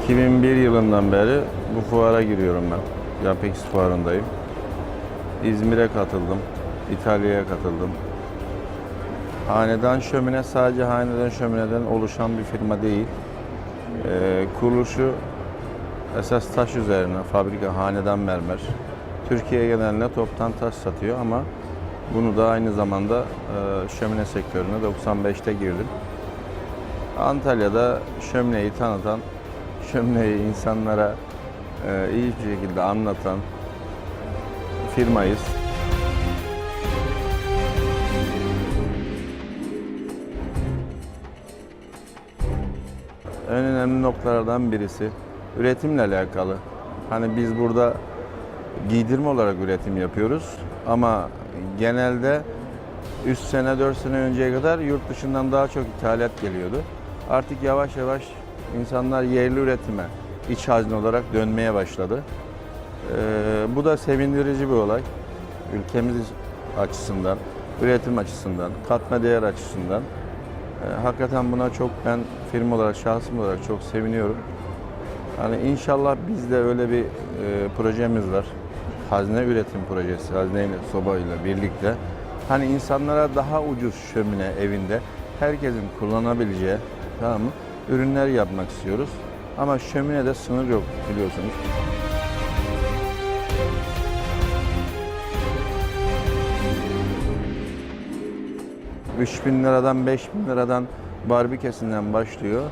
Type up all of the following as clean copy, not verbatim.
2001 yılından beri bu fuara giriyorum ben. Yapix fuarındayım. İzmir'e katıldım. İtalya'ya katıldım. Hanedan Şömine sadece Hanedan Şömine'den oluşan bir firma değil. Kuruluşu esas taş üzerine, fabrika Hanedan Mermer. Türkiye geneline toptan taş satıyor ama bunu da aynı zamanda şömine sektörüne 95'te girdim. Antalya'da şömineyi tanıtan, şömineyi insanlara iyi bir şekilde anlatan firmayız. En önemli noktalardan birisi üretimle alakalı. Hani biz burada giydirme olarak üretim yapıyoruz ama genelde 3 sene 4 sene önceye kadar yurt dışından daha çok ithalat geliyordu. Artık yavaş yavaş insanlar yerli üretime, iç hazne olarak dönmeye başladı. Bu da sevindirici bir olay. Ülkemiz açısından, üretim açısından, katma değer açısından. Hakikaten buna çok ben firma olarak, şahsım olarak çok seviniyorum. Hani inşallah bizde öyle bir projemiz var. Hazne üretim projesi, hazneyle, sobayla birlikte. Hani insanlara daha ucuz şömine evinde herkesin kullanabileceği, tamam mı, ürünler yapmak istiyoruz. Ama şöminede sınır yok biliyorsunuz. 3.000 liradan 5.000 liradan barbikesinden başlıyor.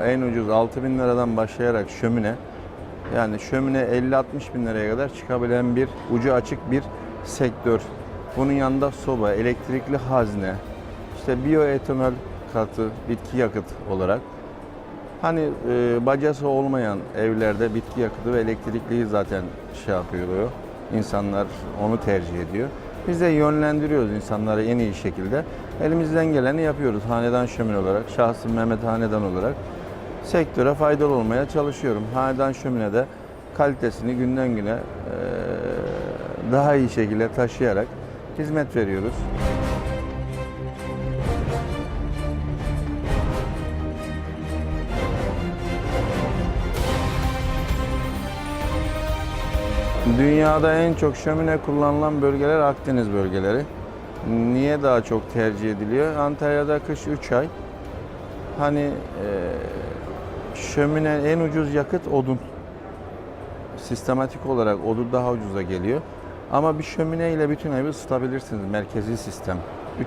En ucuz 6.000 liradan başlayarak şömine, yani şömine 50-60 bin liraya kadar çıkabilen bir ucu açık bir sektör. Bunun yanında soba, elektrikli hazne, işte bioetanol katı, bitki yakıt olarak. Hani bacası olmayan evlerde bitki yakıtı ve elektrikliyi zaten şey yapıyor. İnsanlar onu tercih ediyor. Biz de yönlendiriyoruz insanları en iyi şekilde. Elimizden geleni yapıyoruz Hanedan Şömine olarak, şahsım Mehmet Hanedan olarak. Sektöre faydalı olmaya çalışıyorum. Hanedan Şömine'de kalitesini günden güne daha iyi şekilde taşıyarak hizmet veriyoruz. Dünyada en çok şömine kullanılan bölgeler Akdeniz bölgeleri. Niye daha çok tercih ediliyor? Antalya'da kış 3 ay. Hani şömine en ucuz yakıt odun. Sistematik olarak odun daha ucuza geliyor. Ama bir şömine ile bütün evi ısıtabilirsiniz. Merkezi sistem.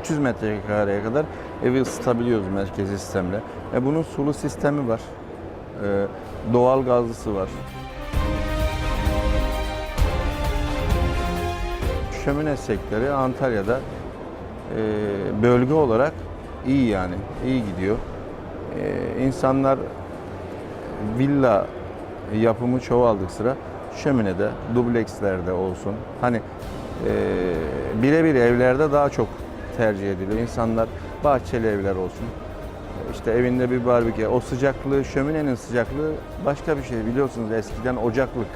300 metrekareye kadar evi ısıtabiliyoruz merkezi sistemle. Bunun sulu sistemi var. Doğal gazlısı var. Şömine sektörü Antalya'da bölge olarak iyi, yani iyi gidiyor. İnsanlar villa yapımı çoğaldık sıra şöminede, dublekslerde olsun. Hani birebir evlerde daha çok tercih ediliyor. İnsanlar bahçeli evler olsun. İşte evinde bir barbekü, o sıcaklığı, şöminenin sıcaklığı başka bir şey. Biliyorsunuz eskiden ocaklık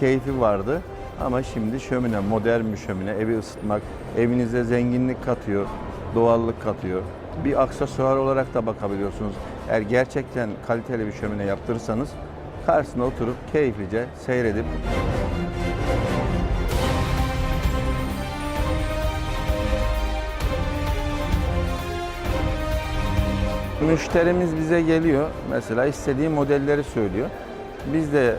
keyfi vardı. Ama şimdi şömine, modern bir şömine, evi ısıtmak, evinize zenginlik katıyor, doğallık katıyor. Bir aksesuar olarak da bakabiliyorsunuz. Eğer gerçekten kaliteli bir şömine yaptırırsanız karşısına oturup keyiflice seyredip müşterimiz bize geliyor. Mesela istediği modelleri söylüyor. Biz de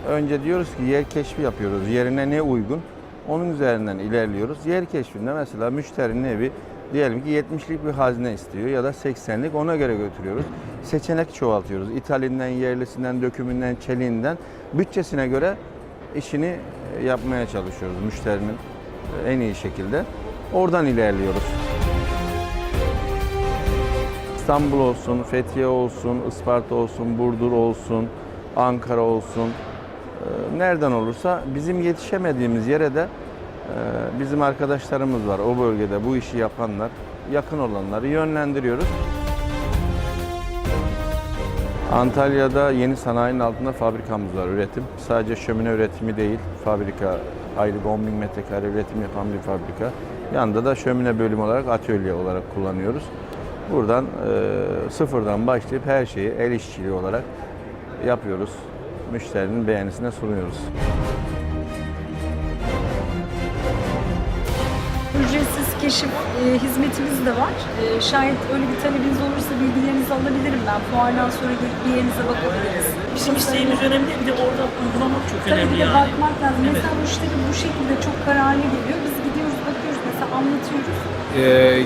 önce diyoruz ki yer keşfi yapıyoruz. Yerine ne uygun? Onun üzerinden ilerliyoruz. Yer keşfinde mesela müşterinin evi diyelim ki 70'lik bir hazne istiyor ya da 80'lik, ona göre götürüyoruz. Seçenek çoğaltıyoruz. İthalinden, yerlisinden, dökümünden, çeliğinden bütçesine göre işini yapmaya çalışıyoruz müşterinin en iyi şekilde. Oradan ilerliyoruz. İstanbul olsun, Fethiye olsun, Isparta olsun, Burdur olsun, Ankara olsun. Nereden olursa bizim yetişemediğimiz yere de bizim arkadaşlarımız var o bölgede bu işi yapanlar, yakın olanları yönlendiriyoruz. Antalya'da yeni sanayinin altında fabrikamız var, üretim. Sadece şömine üretimi değil, fabrika aylık 10.000 metrekare üretim yapan bir fabrika. Yanında da şömine bölümü olarak atölye olarak kullanıyoruz. Buradan sıfırdan başlayıp her şeyi el işçiliği olarak yapıyoruz. Müşterinin beğenisine sunuyoruz. Ücretsiz keşif hizmetimiz de var. Şayet öyle bir talebiniz olursa bilgilerinizi alabilirim ben. Fuardan sonra gelip bir yerinize bakabiliriz. Bizim isteğimiz önemli, bir de orada uygulamak çok Tabii önemli bir de yani. bakmak lazım. Evet. Mesela müşteri bu şekilde çok kararlı geliyor. Biz gidiyoruz, bakıyoruz, mesela anlatıyoruz.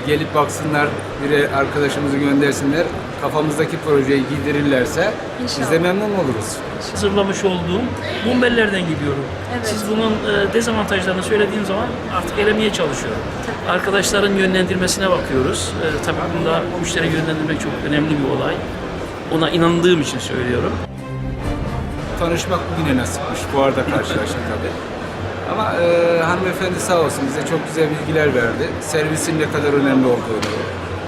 Gelip baksınlar, bir arkadaşımızı göndersinler. Kafamızdaki projeyi giydirirlerse biz de İnşallah. memnun oluruz. Hazırlamış olduğum bumbellerden gidiyorum. Evet. Siz bunun dezavantajlarını söylediğim zaman artık elemeye çalışıyorum. Arkadaşların yönlendirmesine bakıyoruz. Tabii bunda müşteri yönlendirmek çok önemli bir olay. Ona inandığım için söylüyorum. Tanışmak bugüne nasipmiş. Bu arada karşılaştık tabii. Ama hanımefendi sağ olsun bize çok güzel bilgiler verdi. Servisin ne kadar önemli olduğunu,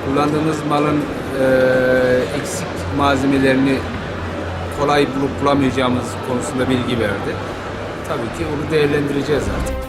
kullandığımız malın eksik malzemelerini kolay bulup bulamayacağımız konusunda bilgi verdi. Tabii ki onu değerlendireceğiz artık.